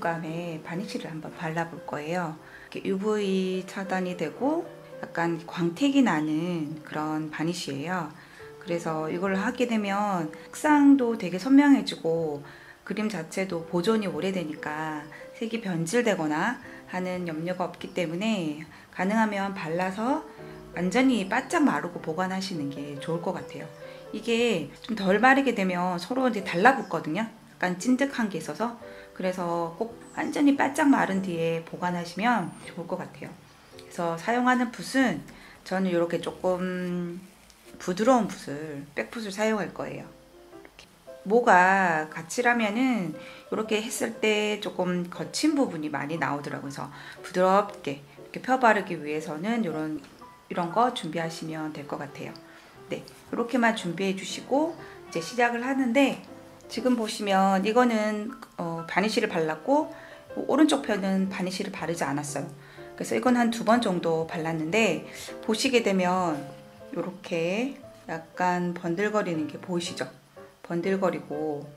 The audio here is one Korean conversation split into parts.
립감에 바니쉬를 한번 발라볼 거예요. 이렇게 UV 차단이 되고 약간 광택이 나는 그런 바니쉬예요. 그래서 이걸 하게 되면 색상도 되게 선명해지고 그림 자체도 보존이 오래되니까 색이 변질되거나 하는 염려가 없기 때문에 가능하면 발라서 완전히 바짝 마르고 보관하시는 게 좋을 것 같아요. 이게 좀 덜 마르게 되면 서로 이제 달라붙거든요. 약간 찐득한 게 있어서. 그래서 꼭 완전히 바짝 마른 뒤에 보관하시면 좋을 것 같아요. 그래서 사용하는 붓은 저는 이렇게 조금 부드러운 붓을, 백붓을 사용할 거예요. 이렇게. 모가 가칠하면은 이렇게 했을 때 조금 거친 부분이 많이 나오더라고요. 그래서 부드럽게 이렇게 펴 바르기 위해서는 이런 거 준비하시면 될 것 같아요. 네, 이렇게만 준비해 주시고 이제 시작을 하는데, 지금 보시면 이거는 바니쉬를 발랐고 오른쪽 편은 바니쉬를 바르지 않았어요. 그래서 이건 한 2번 정도 발랐는데, 보시게 되면 이렇게 약간 번들거리는 게 보이시죠? 번들거리고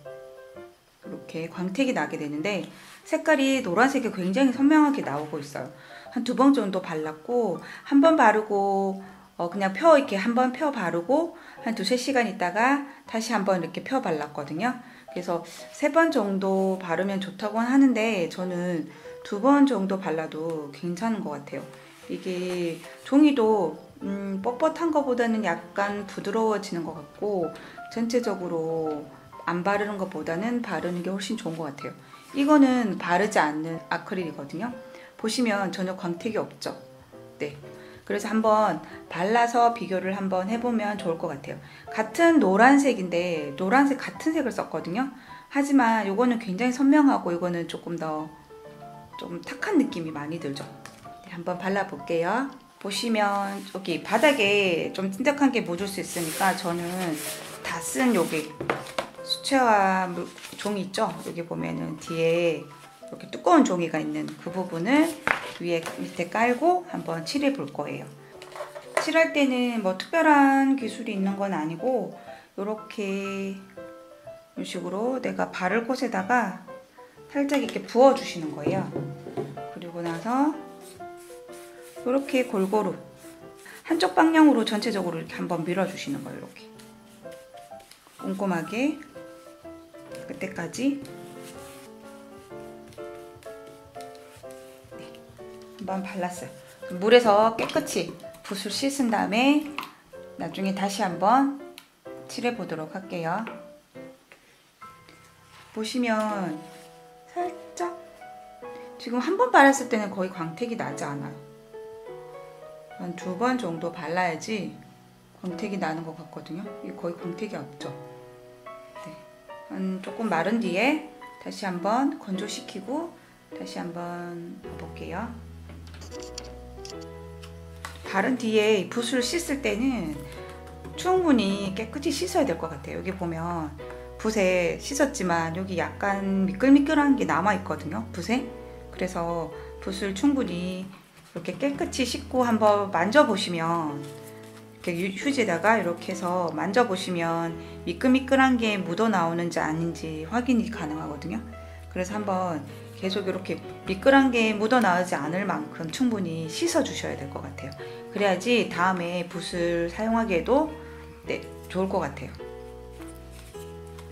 이렇게 광택이 나게 되는데 색깔이 노란색이 굉장히 선명하게 나오고 있어요. 한 2번 정도 발랐고, 한 번 바르고 그냥 이렇게 한번 펴 바르고 한 2~3시간 있다가 다시 한번 이렇게 펴 발랐거든요. 그래서 3번 정도 바르면 좋다고 하는데 저는 2번 정도 발라도 괜찮은 것 같아요. 이게 종이도 뻣뻣한 것보다는 약간 부드러워지는 것 같고, 전체적으로 안 바르는 것보다는 바르는 게 훨씬 좋은 것 같아요. 이거는 바르지 않는 아크릴이거든요. 보시면 전혀 광택이 없죠. 네. 그래서 한번 발라서 비교를 한번 해보면 좋을 것 같아요. 같은 노란색인데 노란색 같은 색을 썼거든요. 하지만 이거는 굉장히 선명하고 이거는 조금 더 좀 탁한 느낌이 많이 들죠. 네, 한번 발라볼게요. 보시면 여기 바닥에 좀 찐득한 게 묻을 수 있으니까 저는 다 쓴 여기 수채화 종이 있죠? 여기 보면은 뒤에 이렇게 두꺼운 종이가 있는 그 부분을 밑에 깔고 한번 칠해 볼 거예요. 칠할 때는 뭐 특별한 기술이 있는 건 아니고 이렇게 이런 식으로 내가 바를 곳에다가 살짝 이렇게 부어 주시는 거예요. 그리고 나서 이렇게 골고루 한쪽 방향으로 전체적으로 이렇게 한번 밀어 주시는 거예요. 이렇게 꼼꼼하게 끝에까지. 네, 한번 발랐어요. 물에서 깨끗이 붓을 씻은 다음에 나중에 다시 한번 칠해 보도록 할게요. 보시면 살짝 지금 한 번 발랐을 때는 거의 광택이 나지 않아요. 한 2번 정도 발라야지 광택이 나는 것 같거든요. 이게 거의 광택이 없죠. 네. 한 조금 마른 뒤에 다시 한번 건조시키고 다시 한번 봐볼게요. 바른 뒤에 붓을 씻을 때는 충분히 깨끗이 씻어야 될 것 같아요. 여기 보면 붓에 씻었지만 여기 약간 미끌미끌한 게 남아 있거든요, 붓에. 그래서 붓을 충분히 이렇게 깨끗이 씻고 한번 만져보시면, 이렇게 휴지에다가 이렇게 해서 만져보시면 미끌미끌한 게 묻어 나오는지 아닌지 확인이 가능하거든요. 그래서 한번 계속 이렇게 미끌한 게 묻어 나오지 않을 만큼 충분히 씻어 주셔야 될 것 같아요. 그래야지 다음에 붓을 사용하기에도 네, 좋을 것 같아요.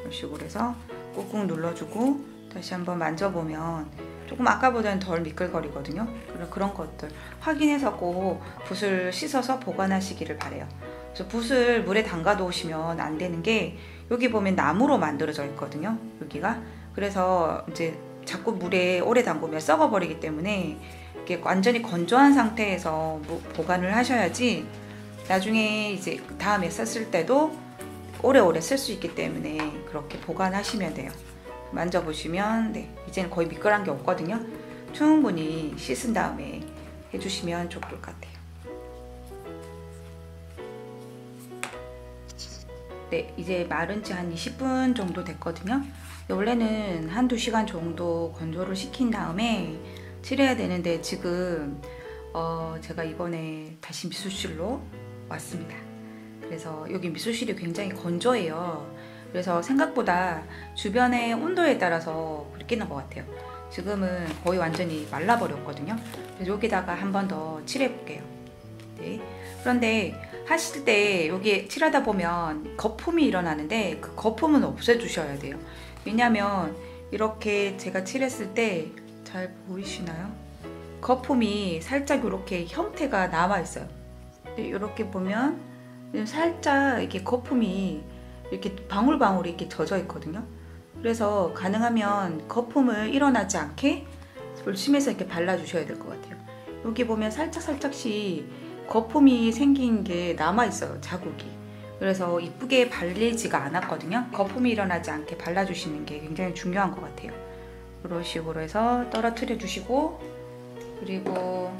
이런 식으로 해서 꾹꾹 눌러주고 다시 한번 만져보면 조금 아까보다는 덜 미끌거리거든요. 그런 것들 확인해서 꼭 붓을 씻어서 보관하시기를 바래요. 그래서 붓을 물에 담가 놓으시면 안 되는 게, 여기 보면 나무로 만들어져 있거든요, 여기가. 그래서 이제 자꾸 물에 오래 담그면 썩어버리기 때문에 이렇게 완전히 건조한 상태에서 보관을 하셔야지 나중에 이제 다음에 썼을 때도 오래오래 쓸 수 있기 때문에 그렇게 보관하시면 돼요. 만져보시면 네, 이제는 거의 미끌한 게 없거든요. 충분히 씻은 다음에 해주시면 좋을 것 같아요. 네, 이제 마른 지 한 20분 정도 됐거든요. 원래는 1~2시간 정도 건조를 시킨 다음에 칠해야 되는데 지금 제가 이번에 다시 미술실로 왔습니다. 그래서 여기 미술실이 굉장히 건조해요. 그래서 생각보다 주변의 온도에 따라서 바뀌는 것 같아요. 지금은 거의 완전히 말라버렸거든요. 그래서 여기다가 한 번 더 칠해볼게요. 네. 그런데 하실 때 여기 칠하다 보면 거품이 일어나는데 그 거품은 없애주셔야 돼요. 왜냐면 이렇게 제가 칠했을 때 잘 보이시나요? 거품이 살짝 이렇게 형태가 남아있어요. 이렇게 보면 살짝 이렇게 거품이 이렇게 방울방울이 이렇게 젖어 있거든요. 그래서 가능하면 거품을 일어나지 않게 조심해서 이렇게 발라주셔야 될 것 같아요. 여기 보면 살짝씩 거품이 생긴 게 남아있어요, 자국이. 그래서 이쁘게 발리지가 않았거든요. 거품이 일어나지 않게 발라주시는 게 굉장히 중요한 것 같아요. 이런 식으로 해서 떨어뜨려 주시고, 그리고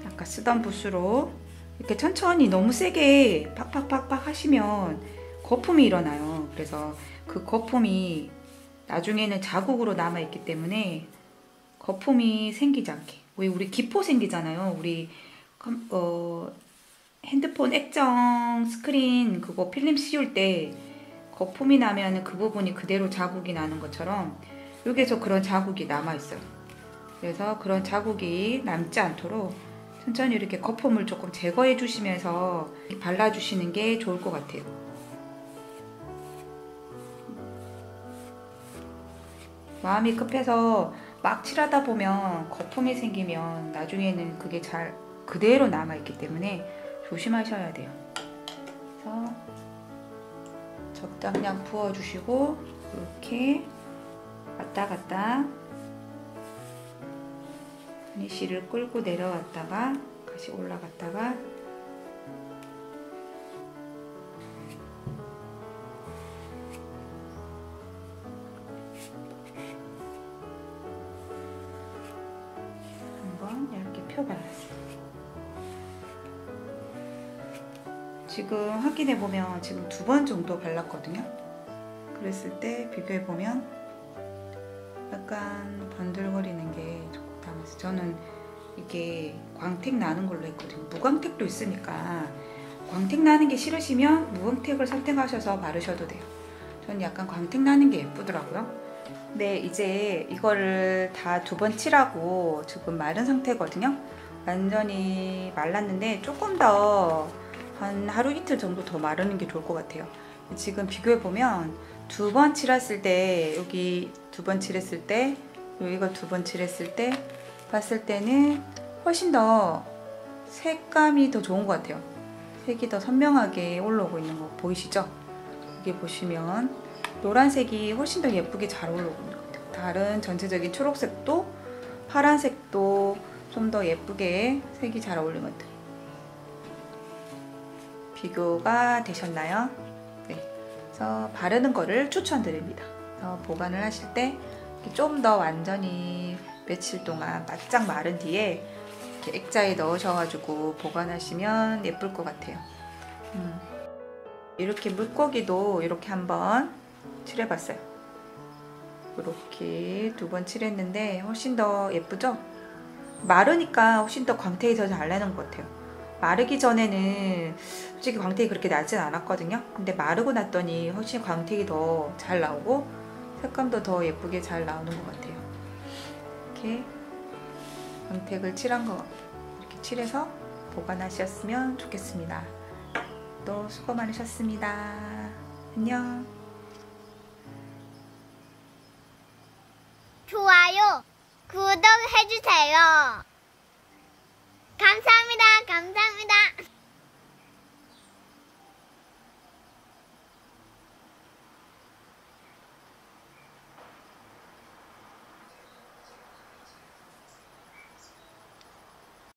아까 쓰던 붓으로 이렇게 천천히 너무 세게 팍팍팍팍 하시면 거품이 일어나요. 그래서 그 거품이 나중에는 자국으로 남아있기 때문에 거품이 생기지 않게. 왜 우리 기포 생기잖아요. 우리 핸드폰 액정 스크린 그거 필름 씌울 때 거품이 나면 그 부분이 그대로 자국이 나는 것처럼 여기에서 그런 자국이 남아있어요. 그래서 그런 자국이 남지 않도록 천천히 이렇게 거품을 조금 제거해 주시면서 발라주시는 게 좋을 것 같아요. 마음이 급해서 막 칠하다 보면 거품이 생기면 나중에는 그게 잘 그대로 남아있기 때문에 조심하셔야 돼요. 그래서 적당량 부어주시고 이렇게 왔다 갔다 바니쉬를 끌고 내려왔다가 다시 올라갔다가 한번 이렇게 펴발랐어요. 지금 확인해보면 지금 2번 정도 발랐거든요. 그랬을 때 비교해보면 약간 번들거리는 게 조금 남아서 저는 이게 광택 나는 걸로 했거든요. 무광택도 있으니까 광택 나는 게 싫으시면 무광택을 선택하셔서 바르셔도 돼요. 저는 약간 광택 나는 게 예쁘더라고요. 네, 이제 이거를 다 2번 칠하고 지금 마른 상태거든요. 완전히 말랐는데 조금 더 한 하루 이틀 정도 더 마르는 게 좋을 것 같아요. 지금 비교해보면 2번 칠했을 때 여기 2번 칠했을 때 여기가 2번 칠했을 때 봤을 때는 훨씬 더 색감이 더 좋은 것 같아요. 색이 더 선명하게 올라오고 있는 거 보이시죠? 여기 보시면 노란색이 훨씬 더 예쁘게 잘 올라오고 있는 것 같아요. 다른 전체적인 초록색도 파란색도 좀 더 예쁘게 색이 잘 어울리는 것 같아요. 비교가 되셨나요? 네. 그래서 바르는 거를 추천드립니다. 보관을 하실 때 좀 더 완전히 며칠 동안 바짝 마른 뒤에 이렇게 액자에 넣으셔가지고 보관하시면 예쁠 것 같아요. 이렇게 물고기도 이렇게 한번 칠해봤어요. 이렇게 2번 칠했는데 훨씬 더 예쁘죠? 마르니까 훨씬 더 광택이 더 잘 나는 것 같아요. 마르기 전에는 솔직히 광택이 그렇게 나진 않았거든요. 근데 마르고 났더니 훨씬 광택이 더 잘 나오고 색감도 더 예쁘게 잘 나오는 것 같아요. 이렇게 광택을 칠한 거 이렇게 칠해서 보관하셨으면 좋겠습니다. 또 수고 많으셨습니다. 안녕. 좋아요, 구독해주세요. 감사합니다. 감사합니다.